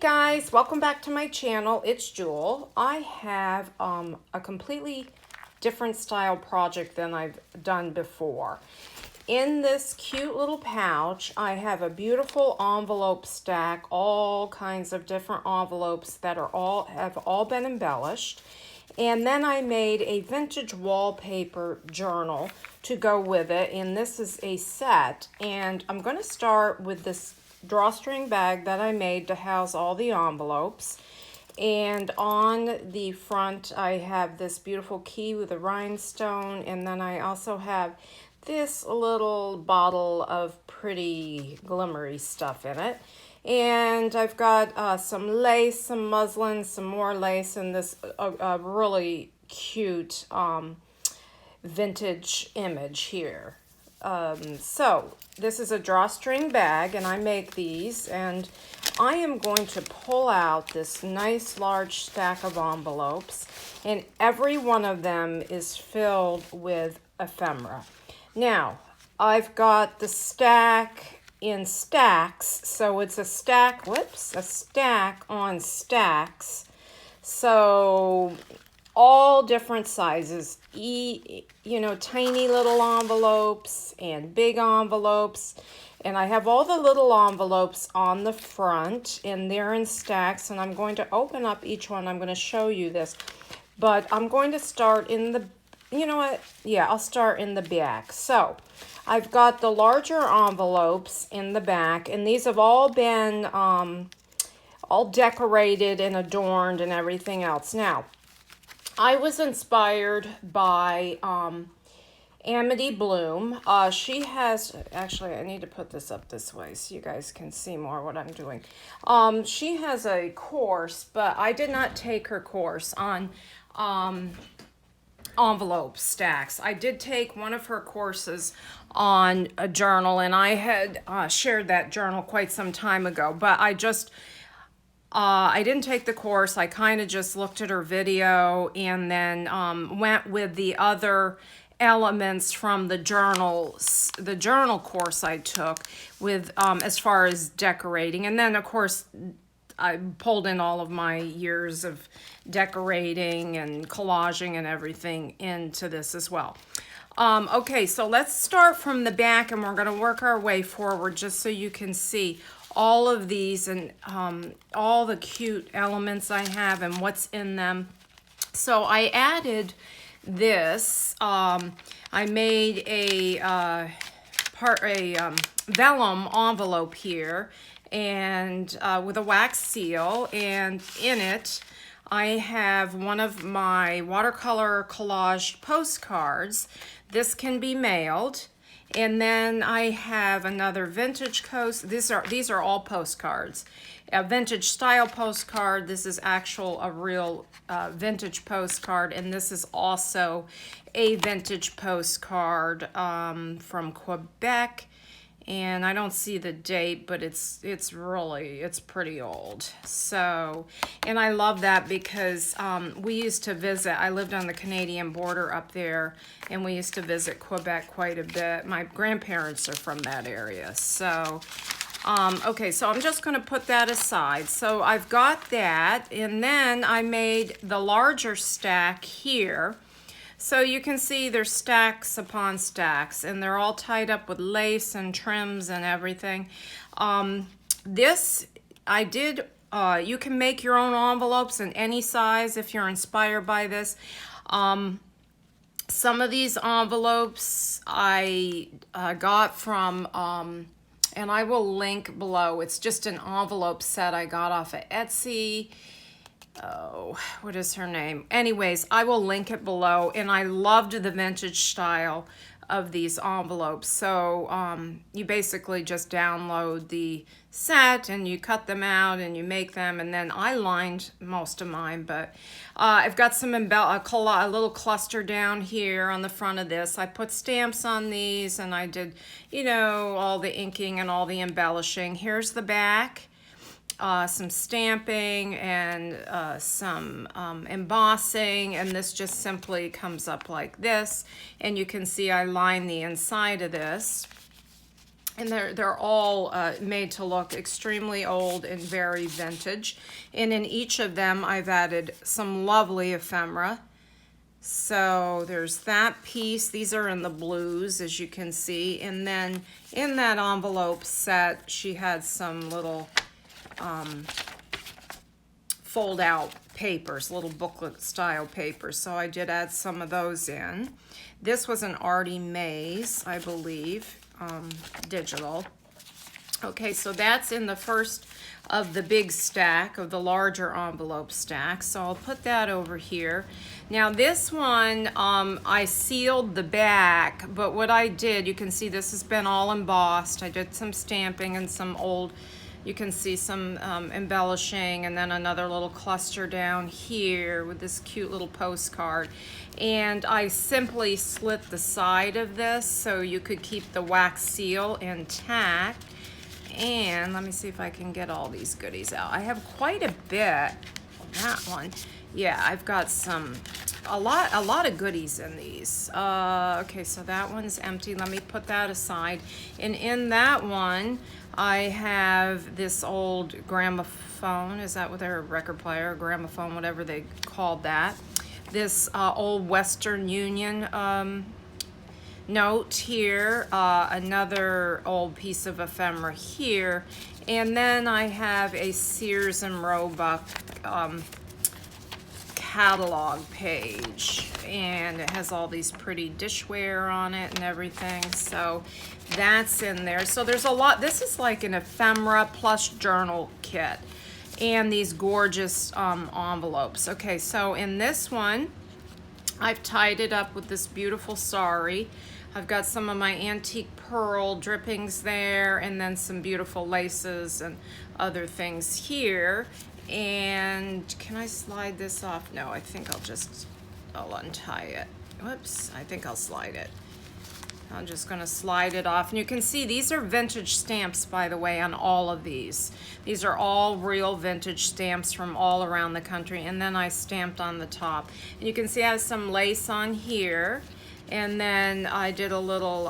guys, welcome back to my channel. It's Jewel. I have a completely different style project than I've done before. In this cute little pouch, I have a beautiful envelope stack, all kinds of different envelopes that have all been embellished. And then I made a vintage wallpaper journal to go with it, and this is a set. And I'm going to start with this drawstring bag that I made to house all the envelopes. And on the front I have this beautiful key with a rhinestone, and then I also have this little bottle of pretty glimmery stuff in it. And I've got some lace, some muslin, some more lace, and this really cute vintage image here. So this is a drawstring bag, and I make these, and I am going to pull out this nice large stack of envelopes, and every one of them is filled with ephemera. Now, I've got the stack in stacks, so it's a stack on stacks. So all different sizes, tiny little envelopes and big envelopes. And I have all the little envelopes on the front, and they're in stacks, and I'm going to open up each one. I'm going to show you this, but I'm going to start in the, I'll start in the back. So I've got the larger envelopes in the back, and these have all been all decorated and adorned and everything else. Now, I was inspired by Amity Bloom. She has, actually I need to put this up this way so you guys can see more what I'm doing. She has a course, but I did not take her course on envelope stacks. I did take one of her courses on a journal, and I had shared that journal quite some time ago, but I didn't take the course. I kind of just looked at her video and then went with the other elements from the journal course I took with as far as decorating. And then of course I pulled in all of my years of decorating and collaging and everything into this as well. Okay, so let's start from the back, and we're going to work our way forward just so you can see all of these and all the cute elements I have and what's in them. So I added this. I made a vellum envelope here, and with a wax seal, and in it I have one of my watercolor collage postcards. This can be mailed. And then I have another vintage these are all postcards. A vintage style postcard. This is a real vintage postcard, and this is also a vintage postcard from Quebec. And I don't see the date, but it's pretty old. So, and I love that because we used to visit. I lived on the Canadian border up there, and we used to visit Quebec quite a bit. My grandparents are from that area. So, okay, so I'm just going to put that aside. So I've got that, and then I made the larger stack here. So you can see there's stacks upon stacks, and they're all tied up with lace and trims and everything. This I did, you can make your own envelopes in any size if you're inspired by this. Some of these envelopes I got from, and I will link below. It's just an envelope set I got off of Etsy. Oh, what is her name? Anyways, I will link it below, and I loved the vintage style of these envelopes. So you basically just download the set and you cut them out and you make them, and then I lined most of mine, but I've got some a little cluster down here on the front of this. I put stamps on these, and I did, all the inking and all the embellishing. Here's the back. Some stamping and some embossing, and this just simply comes up like this, and you can see I line the inside of this. and they're all made to look extremely old and very vintage. And in each of them, I've added some lovely ephemera. So there's that piece. These are in the blues, as you can see. And then in that envelope set, she had some little fold out papers, little booklet style papers. So I did add some of those in. This was an Artie Mays, I believe, digital. Okay, so that's in the first of the big stack, of the larger envelope stack. So I'll put that over here. Now this one, I sealed the back, but what I did, you can see this has been all embossed. I did some stamping and some old, you can see some embellishing, and then another little cluster down here with this cute little postcard. And I simply slit the side of this so you could keep the wax seal intact. And let me see if I can get all these goodies out. I have quite a bit. That one, yeah, I've got a lot of goodies in these. Okay, so that one's empty. Let me put that aside. And in that one, I have this old gramophone. Is that what their record player, gramophone, whatever they called that? This old Western Union note here, another old piece of ephemera here, and then I have a Sears and Roebuck catalog page, and it has all these pretty dishware on it and everything, so that's in there. So there's a lot. This is like an ephemera plus journal kit, and these gorgeous envelopes. Okay, so in this one, I've tied it up with this beautiful sari. I've got some of my antique pearl drippings there, and then some beautiful laces and other things here. And can I slide this off? No, I think I'll untie it. Whoops, I think I'll slide it. I'm just gonna slide it off. And you can see these are vintage stamps, by the way, on all of these. These are all real vintage stamps from all around the country. And then I stamped on the top. And you can see I have some lace on here. And then I did a little,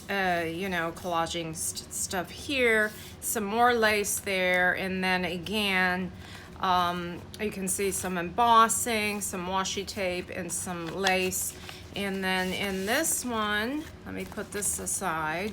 you know, collaging stuff here. Some more lace there. And then again, you can see some embossing, some washi tape, and some lace. And then in this one, let me put this aside,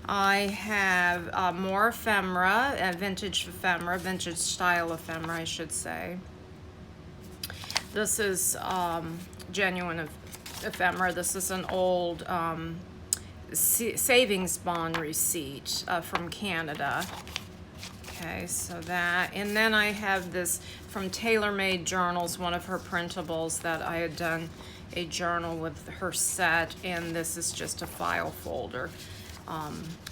I have more ephemera, vintage style ephemera, I should say. This is genuine ephemera. This is an old savings bond receipt from Canada. Okay, so that, and then I have this from Tailor Made Journals, one of her printables that I had done a journal with her set, and this is just a file folder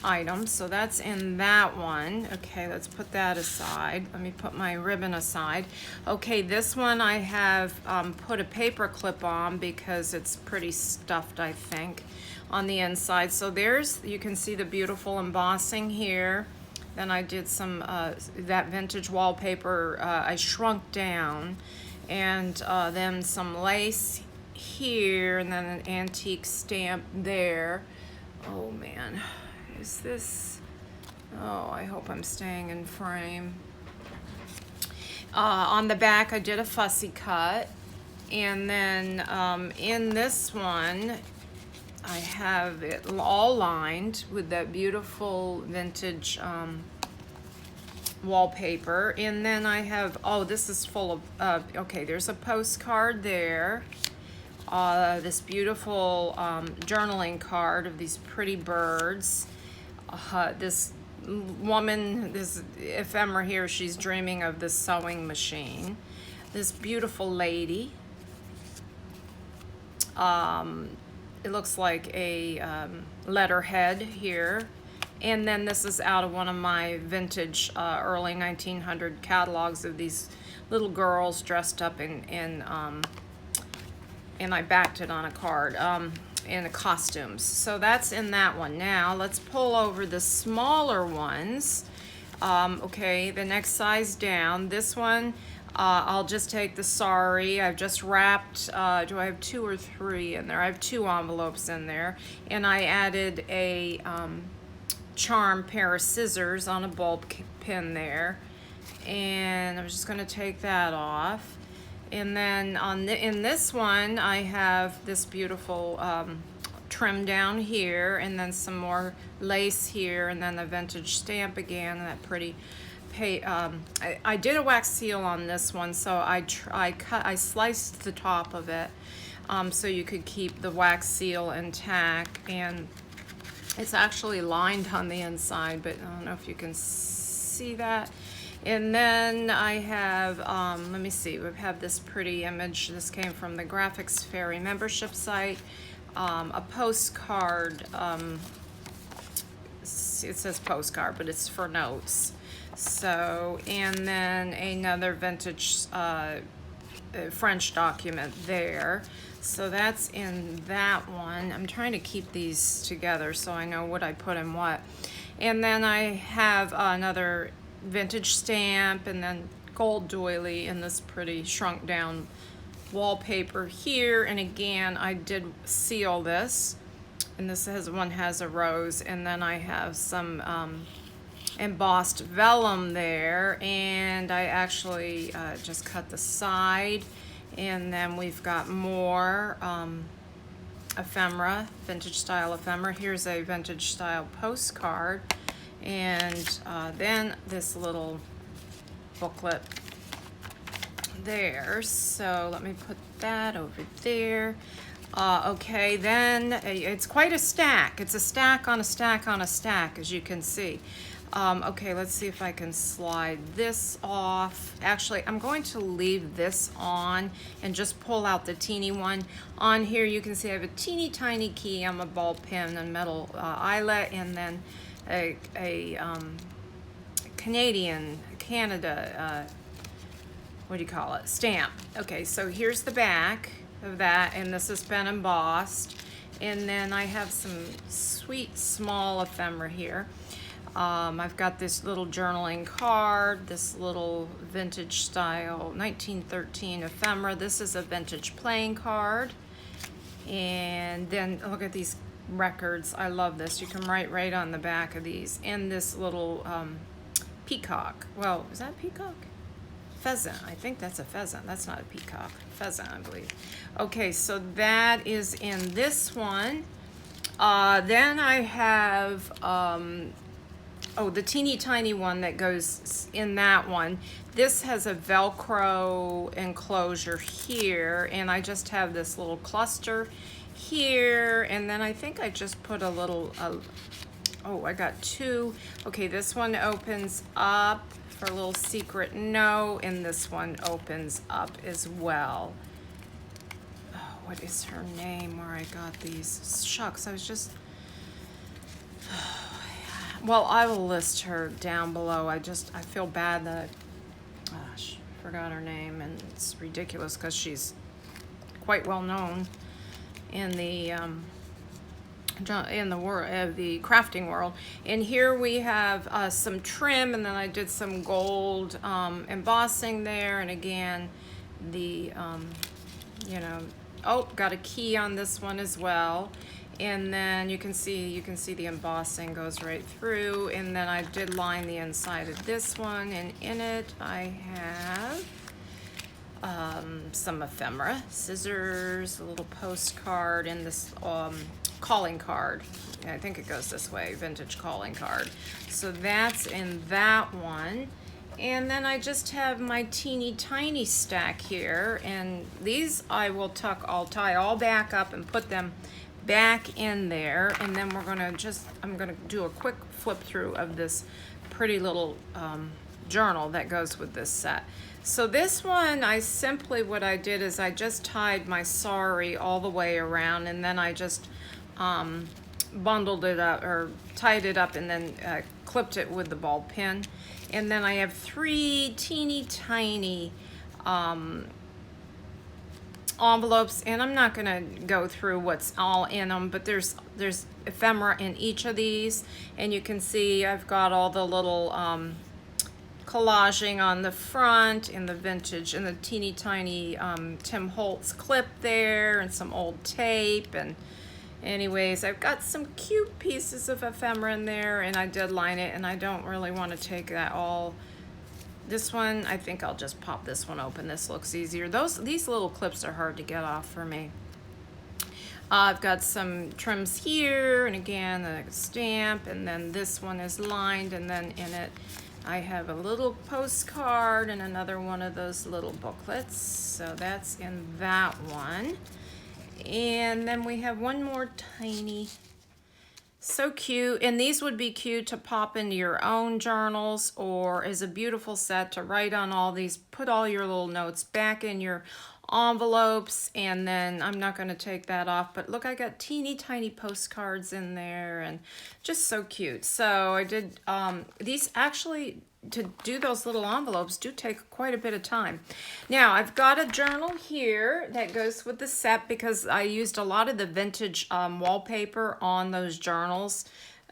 item. So that's in that one. Okay, let's put that aside. Let me put my ribbon aside. Okay, this one I have put a paper clip on because it's pretty stuffed, I think, on the inside. So there's, you can see the beautiful embossing here. Then I did some, that vintage wallpaper, I shrunk down, and then some lace here, and then an antique stamp there. Oh man, is this, oh, I hope I'm staying in frame. On the back I did a fussy cut, and then in this one I have it all lined with that beautiful vintage wallpaper. And then I have, oh, this is full of, okay, there's a postcard there. This beautiful journaling card of these pretty birds. This woman, this ephemera here, she's dreaming of this sewing machine. This beautiful lady. It looks like a letterhead here. And then this is out of one of my vintage early 1900 catalogs of these little girls dressed up in and I backed it on a card, in the costumes. So that's in that one. Now let's pull over the smaller ones. Okay, the next size down. This one, I'll just take the sari. I've just wrapped, do I have 2 or 3 in there? I have 2 envelopes in there. And I added a charm pair of scissors on a bulb pin there. And I'm just gonna take that off. And then in this one, I have this beautiful trim down here, and then some more lace here, and then the vintage stamp again, and that pretty I did a wax seal on this one, so I sliced the top of it so you could keep the wax seal intact, and it's actually lined on the inside, but I don't know if you can see that. And then I have, let me see, we have this pretty image. This came from the Graphics Fairy membership site. A postcard, it says postcard, but it's for notes. So, and then another vintage French document there. So that's in that one. I'm trying to keep these together so I know what I put in what. And then I have another vintage stamp, and then gold doily in this pretty shrunk down wallpaper here. And again, I did seal this, and this one has a rose, and then I have some embossed vellum there, and I actually just cut the side. And then we've got more ephemera, vintage style ephemera. Here's a vintage style postcard, and then this little booklet there. So let me put that over there. Okay, then it's quite a stack. It's a stack on a stack on a stack, as you can see. Okay, let's see if I can slide this off. Actually, I'm going to leave this on and just pull out the teeny one. On here, you can see I have a teeny tiny key on my ball pin and metal eyelet, and then a Canada, what do you call it? Stamp. Okay, so here's the back of that, and this has been embossed. And then I have some sweet small ephemera here. I've got this little journaling card, this little vintage style 1913 ephemera. This is a vintage playing card. And then look at these records. I love this. You can write right on the back of these. And this little peacock. Well, is that peacock? Pheasant. I think that's a pheasant. That's not a peacock. Pheasant, I believe. Okay, so that is in this one. Then I have the teeny tiny one that goes in that one. This has a Velcro enclosure here, and I just have this little cluster here, and then I think I just put a little, I got two. Okay, this one opens up for a little secret note, and this one opens up as well. Oh, what is her name where I got these? Shucks, I was just... Well, I will list her down below. I feel bad that I forgot her name, and it's ridiculous because she's quite well known in the world, the crafting world. And here we have some trim, and then I did some gold embossing there, and again the got a key on this one as well. And then you can see the embossing goes right through. And then I did line the inside of this one, and in it I have some ephemera, scissors, a little postcard, and this calling card. I think it goes this way, vintage calling card. So that's in that one. And then I just have my teeny tiny stack here, and these I'll tie all back up and put them back in there. And then I'm gonna do a quick flip through of this pretty little journal that goes with this set. So this one, what I did is I just tied my sari all the way around, and then I just bundled it up or tied it up, and then clipped it with the ball pin. And then I have 3 teeny tiny envelopes, and I'm not gonna go through what's all in them, but there's ephemera in each of these, and you can see I've got all the little collaging on the front, and the vintage, and the teeny tiny Tim Holtz clip there, and some old tape, and Anyways, I've got some cute pieces of ephemera in there, and I did line it, and I don't really want to take that all. This one, I think I'll just pop this one open. This looks easier. These little clips are hard to get off for me. I've got some trims here, and again, a stamp, and then this one is lined, and then in it, I have a little postcard and another one of those little booklets. So that's in that one. And then we have one more tiny, so cute. And these would be cute to pop into your own journals, or as a beautiful set to write on all these, put all your little notes back in your envelopes. And then I'm not going to take that off, but look, I got teeny tiny postcards in there, and just so cute. So I did these actually, to do those little envelopes, do take quite a bit of time. Now I've got a journal here that goes with the set because I used a lot of the vintage wallpaper on those journals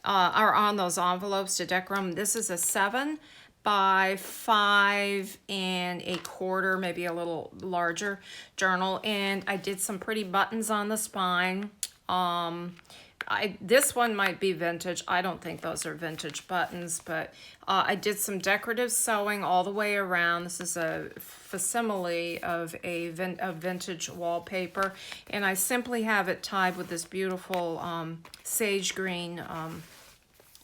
or on those envelopes to decorate them. This is a 7 by 5 1/4, maybe a little larger journal, and I did some pretty buttons on the spine. This one might be vintage. I don't think those are vintage buttons, but I did some decorative sewing all the way around. This is a facsimile of a vintage wallpaper, and I simply have it tied with this beautiful sage green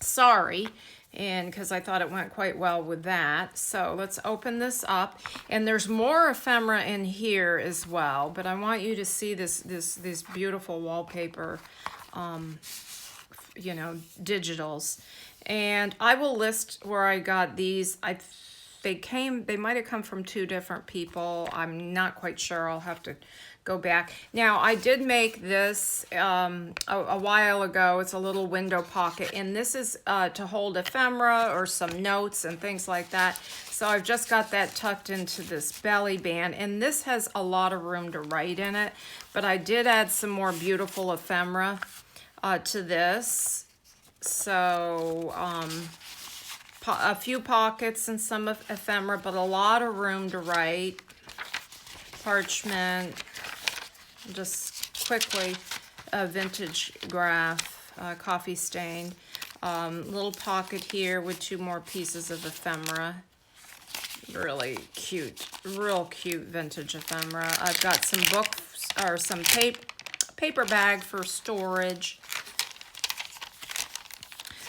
sari, and because I thought it went quite well with that. So let's open this up, and there's more ephemera in here as well, but I want you to see this beautiful wallpaper, you know, digitals. And I will list where I got these. They might have come from 2 different people. I'm not quite sure. I'll have to go back. Now, I did make this a while ago. It's a little window pocket, and this is to hold ephemera or some notes and things like that. So I've just got that tucked into this belly band, and this has a lot of room to write in it, but I did add some more beautiful ephemera to this. So a few pockets and some of ephemera, but a lot of room to write. Parchment, just quickly, a vintage graph, coffee stained. Little pocket here with 2 more pieces of ephemera. Really cute, real cute vintage ephemera. I've got some books or some paper bag for storage.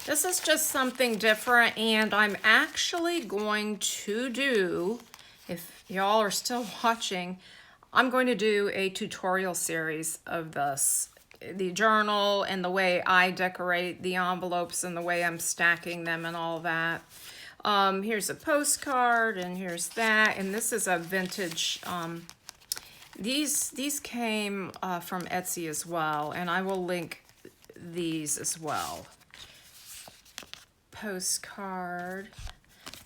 This is just something different, and I'm actually going to do, if y'all are still watching, I'm going to do a tutorial series of this, the journal and the way I decorate the envelopes and the way I'm stacking them and all that. Here's a postcard, and here's that, and this is a vintage, these came from Etsy as well, and I will link these as well. Postcard,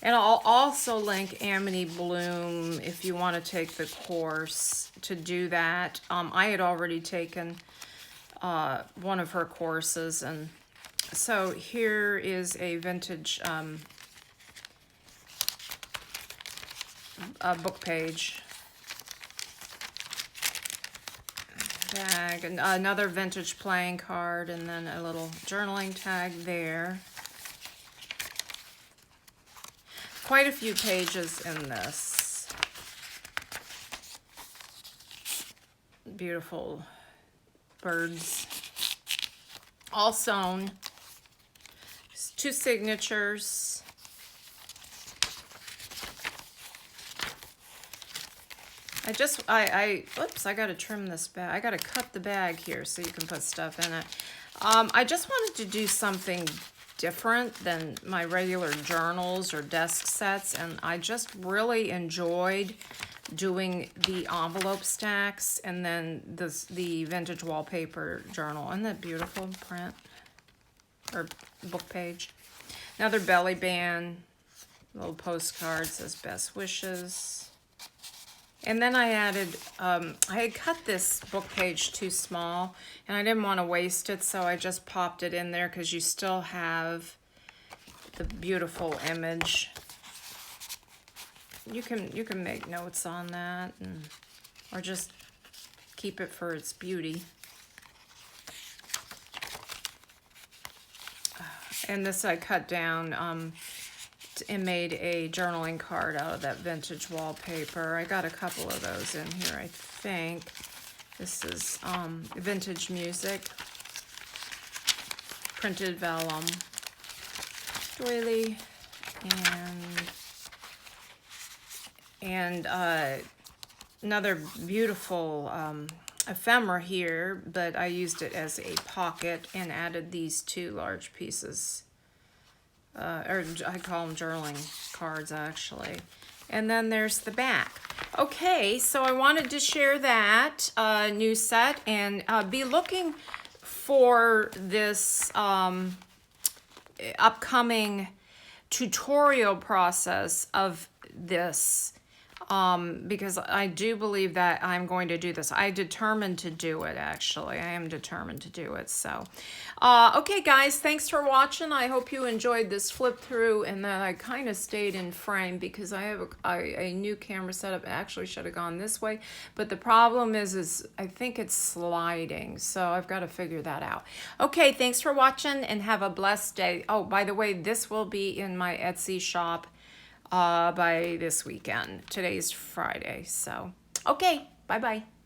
and I'll also link Amity Bloom if you want to take the course to do that. I had already taken one of her courses, and so here is a vintage book page bag, and another vintage playing card, and then a little journaling tag there. Quite a few pages in this. Beautiful birds. All sewn. 2 signatures. Oops, I gotta trim this bag. I gotta cut the bag here so you can put stuff in it. I just wanted to do something different than my regular journals or desk sets, and I just really enjoyed doing the envelope stacks and then the vintage wallpaper journal. Isn't that beautiful print or book page? Another belly band, little postcard, says best wishes. And then I added, I had cut this book page too small, and I didn't want to waste it, so I just popped it in there because you still have the beautiful image. You can make notes on that, or just keep it for its beauty. And this I cut down and made a journaling card out of that vintage wallpaper. I got a couple of those in here, I think. This is vintage music, printed vellum, doily, and another beautiful ephemera here, but I used it as a pocket and added these two large pieces. Or I call them journaling cards, actually. And then there's the back. Okay, so I wanted to share that new set, and be looking for this upcoming tutorial process of this, because I do believe that I'm going to do this. I determined to do it, actually. I am determined to do it. So, okay, guys, thanks for watching. I hope you enjoyed this flip through and that I kind of stayed in frame because I have a new camera setup. It actually should have gone this way, but the problem is I think it's sliding, so I've got to figure that out. Okay, thanks for watching and have a blessed day. Oh, by the way, this will be in my Etsy shop by this weekend. Today's Friday, so okay, bye-bye.